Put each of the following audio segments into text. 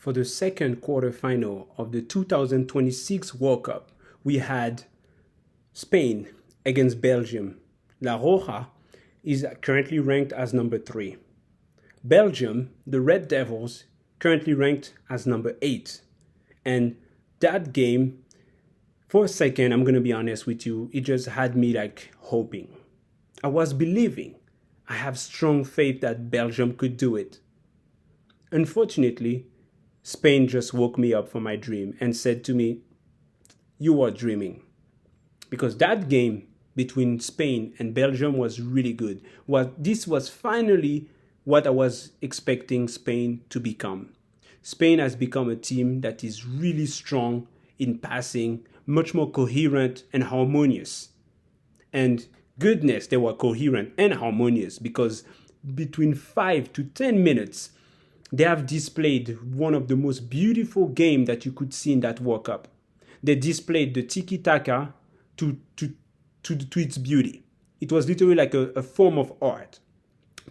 For the second quarterfinal of the 2026 World Cup, we had Spain against Belgium. La Roja is currently ranked as number 3. Belgium, the Red Devils, currently ranked as number 8. And that game, for a second, I'm going to be honest with you, it just had me hoping. I was believing. I have strong faith that Belgium could do it. Unfortunately, Spain just woke me up from my dream and said to me, "You are dreaming." Because that game between Spain and Belgium was really good. This was finally what I was expecting Spain to become. Spain has become a team that is really strong in passing, much more coherent and harmonious. And goodness, they were coherent and harmonious because between 5 to 10 minutes, they have displayed one of the most beautiful games that you could see in that World Cup. They displayed the tiki-taka to its beauty. It was literally like a form of art.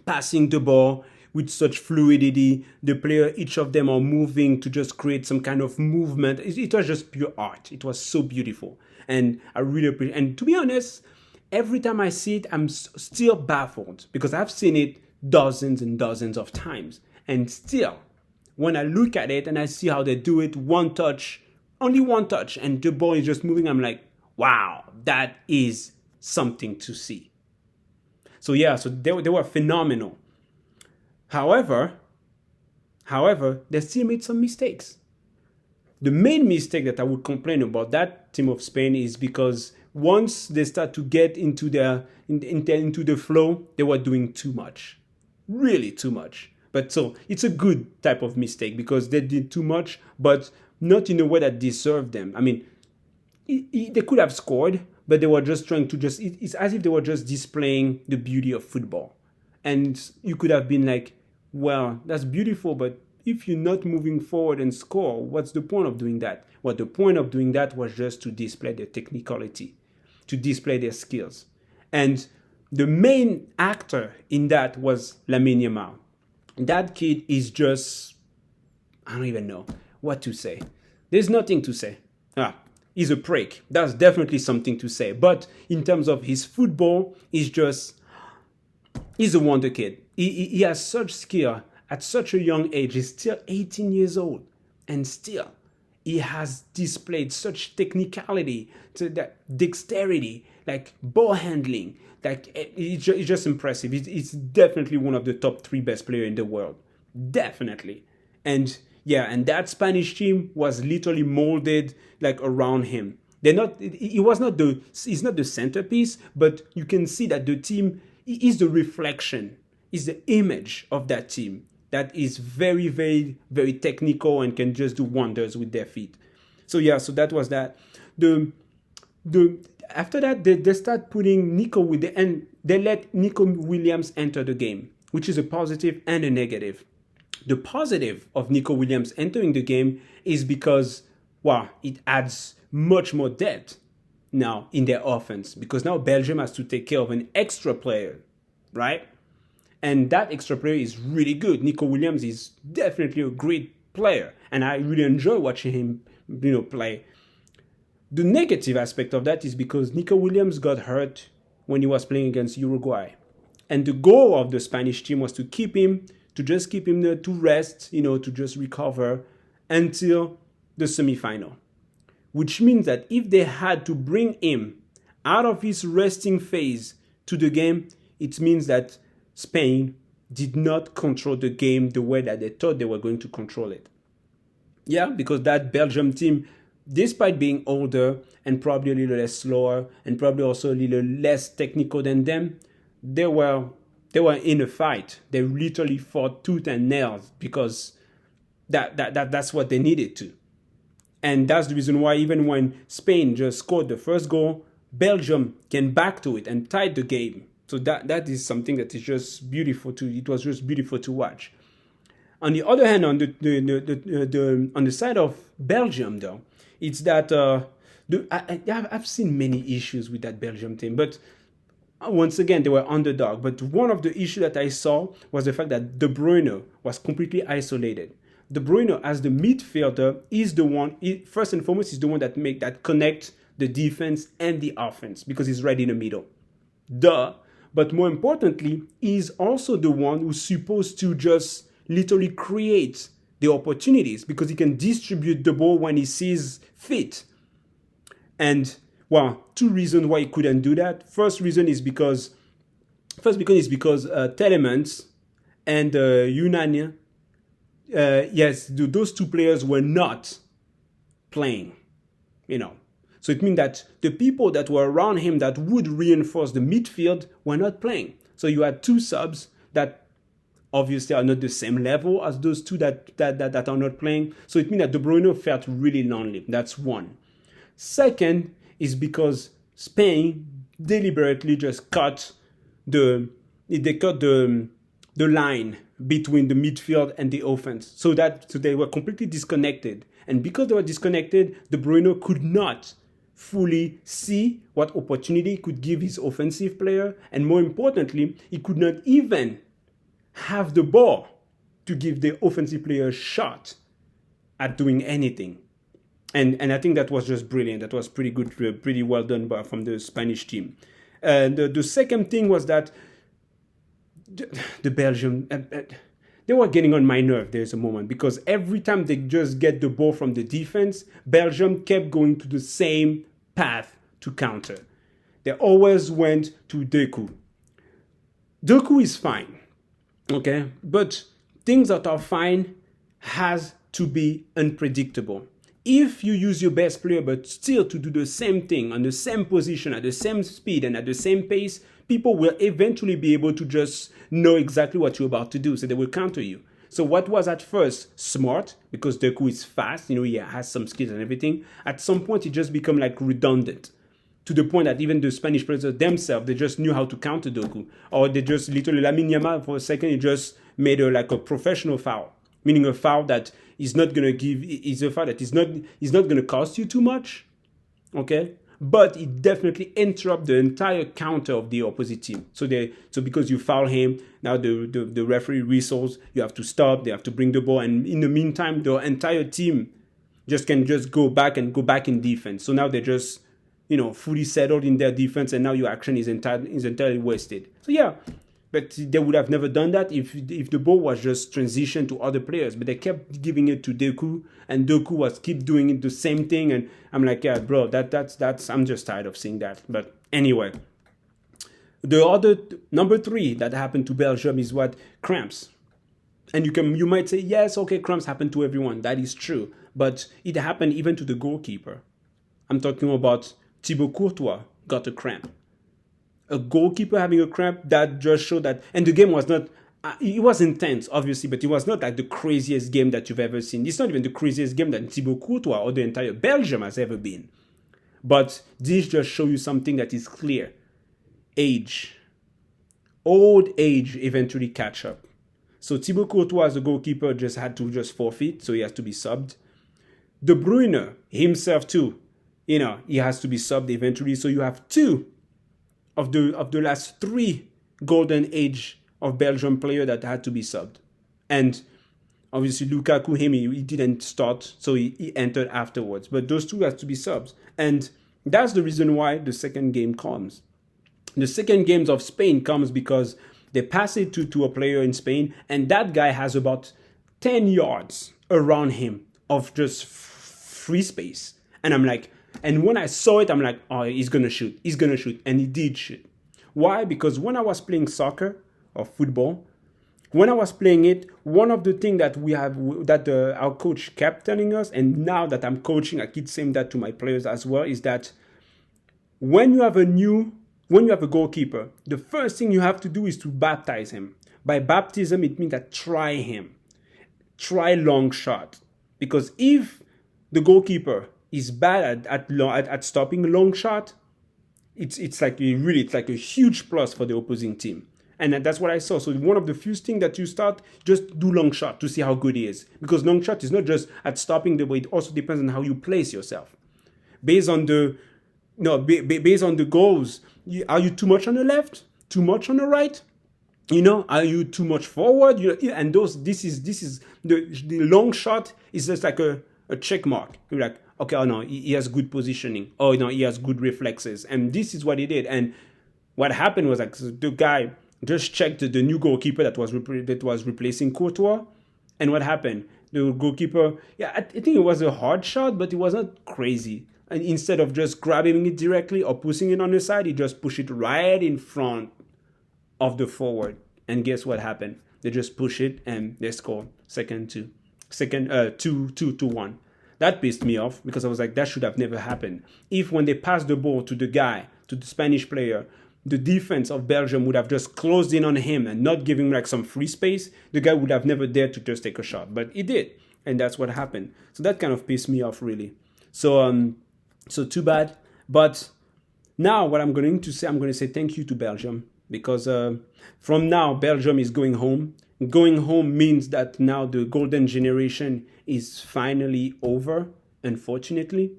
Passing the ball with such fluidity, the player, each of them are moving to just create some kind of movement. It was just pure art. It was so beautiful. And I really appreciate it. And to be honest, every time I see it, I'm still baffled because I've seen it dozens and dozens of times. And still, when I look at it and I see how they do it, one touch, only one touch, and the ball is just moving, I'm like, wow, that is something to see. So yeah, so they were phenomenal. However, they still made some mistakes. The main mistake that I would complain about that team of Spain is because once they start to get into the flow, they were doing too much, really too much. But so it's a good type of mistake because they did too much, but not in a way that deserved them. I mean, they could have scored, but they were just trying to it's as if they were just displaying the beauty of football. And you could have been like, well, that's beautiful, but if you're not moving forward and score, what's the point of doing that? Well, the point of doing that was just to display their technicality, to display their skills. And the main actor in that was Lamine Yamal. That kid is just, I don't even know what to say. There's nothing to say. He's a prick. That's definitely something to say. But in terms of his football, he's a wonder kid. He has such skill at such a young age. He's still 18 years old. And still, he has displayed such technicality, to that dexterity, like ball handling. It's just impressive. It's definitely one of the top 3 best players in the world. Definitely. And yeah, and that Spanish team was literally molded around him. He's not the centerpiece, but you can see that the team is the reflection, is the image of that team that is very, very, very technical and can just do wonders with their feet. So yeah, so that was that. After that, they start putting they let Nico Williams enter the game, which is a positive and a negative. The positive of Nico Williams entering the game is because, it adds much more depth now in their offense because now Belgium has to take care of an extra player, right? And that extra player is really good. Nico Williams is definitely a great player, and I really enjoy watching him, play. The negative aspect of that is because Nico Williams got hurt when he was playing against Uruguay. And the goal of the Spanish team was to keep him there to rest, to just recover until the semifinal. Which means that if they had to bring him out of his resting phase to the game, it means that Spain did not control the game the way that they thought they were going to control it. Yeah, because that Belgium team, despite being older and probably a little less slower and probably also a little less technical than them, they were in a fight. They literally fought tooth and nail because that's what they needed to. And that's the reason why even when Spain just scored the first goal, Belgium came back to it and tied the game. So that is something that is just beautiful it was just beautiful to watch. On the other hand, on the side of Belgium, though, it's that I've seen many issues with that Belgium team, but once again, they were underdog. But one of the issues that I saw was the fact that De Bruyne was completely isolated. De Bruyne as the midfielder is the one, first and foremost, is the one that connect the defense and the offense because he's right in the middle. Duh. But more importantly, he's also the one who's supposed to just literally create the opportunities because he can distribute the ball when he sees fit. And, well, two reasons why he couldn't do that. First is because Telemans and Yunnan, yes, those two players were not playing, So it means that the people that were around him that would reinforce the midfield were not playing. So you had two subs that obviously are not the same level as those two that are not playing. So it means that De Bruyne felt really lonely. That's one. Second is because Spain deliberately just cut the line between the midfield and the offense. So they were completely disconnected. And because they were disconnected, De Bruyne could not fully see what opportunity could give his offensive player. And more importantly, he could not even have the ball to give the offensive player a shot at doing anything. And I think that was just brilliant. That was pretty good, pretty well done from the Spanish team. And the second thing was that the Belgium, they were getting on my nerve. There's a moment because every time they just get the ball from the defense, Belgium kept going to the same path to counter. They always went to Deku. Deku is fine, okay? But things that are fine has to be unpredictable. If you use your best player but still to do the same thing on the same position, at the same speed and at the same pace, people will eventually be able to just know exactly what you're about to do, so they will counter you. So what was at first smart, because Deku is fast, he has some skills and everything, at some point it just become like redundant, to the point that even the Spanish players themselves, they just knew how to counter Deku. Or they just literally, Lamine Yamal for a second, he just made a professional foul, meaning a foul that is not going to give, is a foul that is not going to cost you too much, okay? But it definitely interrupts the entire counter of the opposite team. So because you foul him, now the referee whistles, you have to stop, they have to bring the ball, and in the meantime, the entire team can go back in defense. So now they're just, fully settled in their defense, and now your action is entirely wasted. So yeah, but they would have never done that if the ball was just transitioned to other players. But they kept giving it to Deku, and Deku was keep doing it the same thing. And I'm like, yeah, bro, that's I'm just tired of seeing that. But anyway, the other number 3 that happened to Belgium is what? Cramps. And you might say, yes, okay, cramps happen to everyone. That is true, but it happened even to the goalkeeper. I'm talking about Thibaut Courtois got a cramp. A goalkeeper having a cramp, that just showed that. And the game was not, it was intense, obviously, but it was not like the craziest game that you've ever seen. It's not even the craziest game that Thibaut Courtois or the entire Belgium has ever been. But this just shows you something that is clear. Age. Old age eventually catch up. So Thibaut Courtois as a goalkeeper just had to forfeit, so he has to be subbed. De Bruyne himself too, he has to be subbed eventually. So you have 2 of the last 3 golden age of Belgium player that had to be subbed. And obviously Lukaku, he didn't start, so he entered afterwards. But those 2 has to be subs. And that's the reason why the second game comes. The second game of Spain comes because they pass it to a player in Spain, and that guy has about 10 yards around him of just free space. And I'm like, and when I saw it, I'm like, oh, he's going to shoot. He's going to shoot. And he did shoot. Why? Because when I was playing soccer or football, when I was playing it, one of the things that our coach kept telling us, and now that I'm coaching, I keep saying that to my players as well, is that when you have a goalkeeper, the first thing you have to do is to baptize him. By baptism, it means that try him. Try long shot. Because if the goalkeeper is bad at stopping long shot, it's like a huge plus for the opposing team. And that's what I saw. So one of the few things that you start, just do long shot to see how good he is. Because long shot is not just at stopping the ball, it also depends on how you place yourself. Based on the goals, are you too much on the left? Too much on the right? Are you too much forward? And this is the long shot is just like a check mark. You're like, okay, oh no, he has good positioning. Oh no, he has good reflexes, and this is what he did. And what happened was like the guy just checked the new goalkeeper that was replacing Courtois, and what happened? The goalkeeper, yeah, I think it was a hard shot, but it was not crazy. And instead of just grabbing it directly or pushing it on the side, he just pushed it right in front of the forward. And guess what happened? They just push it and they score two to one. That pissed me off because I was like, that should have never happened. If when they passed the ball to the Spanish player, the defense of Belgium would have just closed in on him and not giving him like some free space, the guy would have never dared to just take a shot. But he did. And that's what happened. So that kind of pissed me off really. So too bad. But now what I'm going to say thank you to Belgium because from now Belgium is going home. Going home means that now the golden generation is finally over, unfortunately.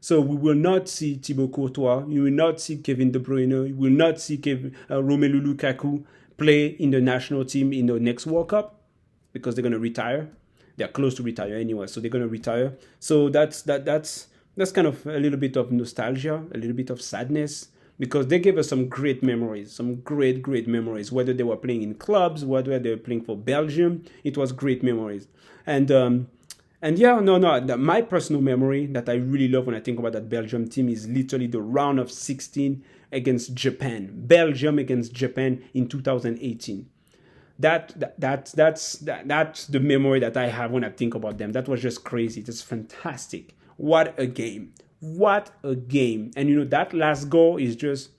So we will not see Thibaut Courtois, you will not see Kevin De Bruyne, you will not see Romelu Lukaku play in the national team in the next World Cup because they're going to retire. They're close to retire anyway, so they're going to retire. So that's kind of a little bit of nostalgia, a little bit of sadness, because they gave us some great memories, some great memories. Whether they were playing in clubs, whether they were playing for Belgium, it was great memories. And yeah, my personal memory that I really love when I think about that Belgium team is literally the round of 16 against Japan. Belgium against Japan in 2018. That's the memory that I have when I think about them. That was just crazy. It's fantastic. What a game. What a game. And that last goal is just,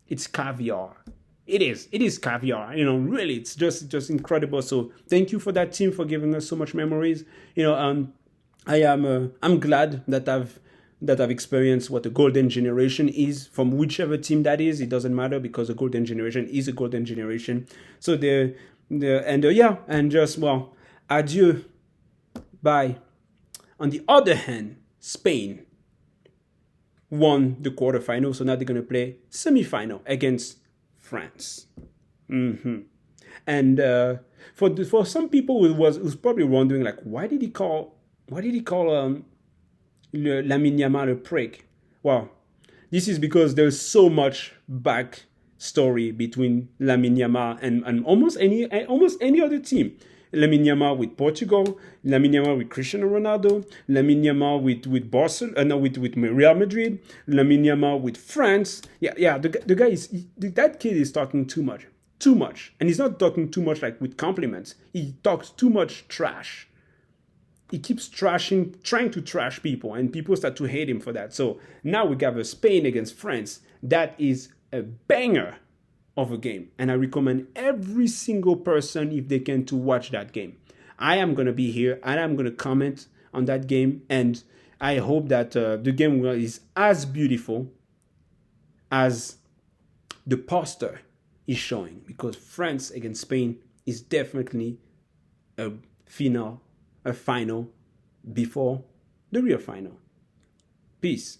it's caviar. It is caviar. Really, it's just incredible. So thank you for that team for giving us so much memories. I'm glad that I've experienced what a golden generation is from whichever team that is. It doesn't matter because a golden generation is a golden generation. So adieu. Bye. On the other hand, Spain won the quarterfinal, so now they're going to play semi-final against France. And for some people who's probably wondering, like, why did he call Lamine Yamal a prick? Well, this is because there's so much backstory between Lamine Yamal and almost any other team. Lamine Yamal with Portugal, Lamine Yamal with Cristiano Ronaldo, Lamine Yamal with Barcelona, with Real Madrid, Lamine Yamal with France. Yeah. The guy that kid is talking too much, and he's not talking too much like with compliments. He talks too much trash. He keeps trying to trash people, and people start to hate him for that. So now we got Spain against France. That is a banger of a game, and I recommend every single person, if they can, to watch that game. I am going to be here and I'm going to comment on that game, and I hope that the game is as beautiful as the poster is showing, because France against Spain is definitely a final before the real final. Peace.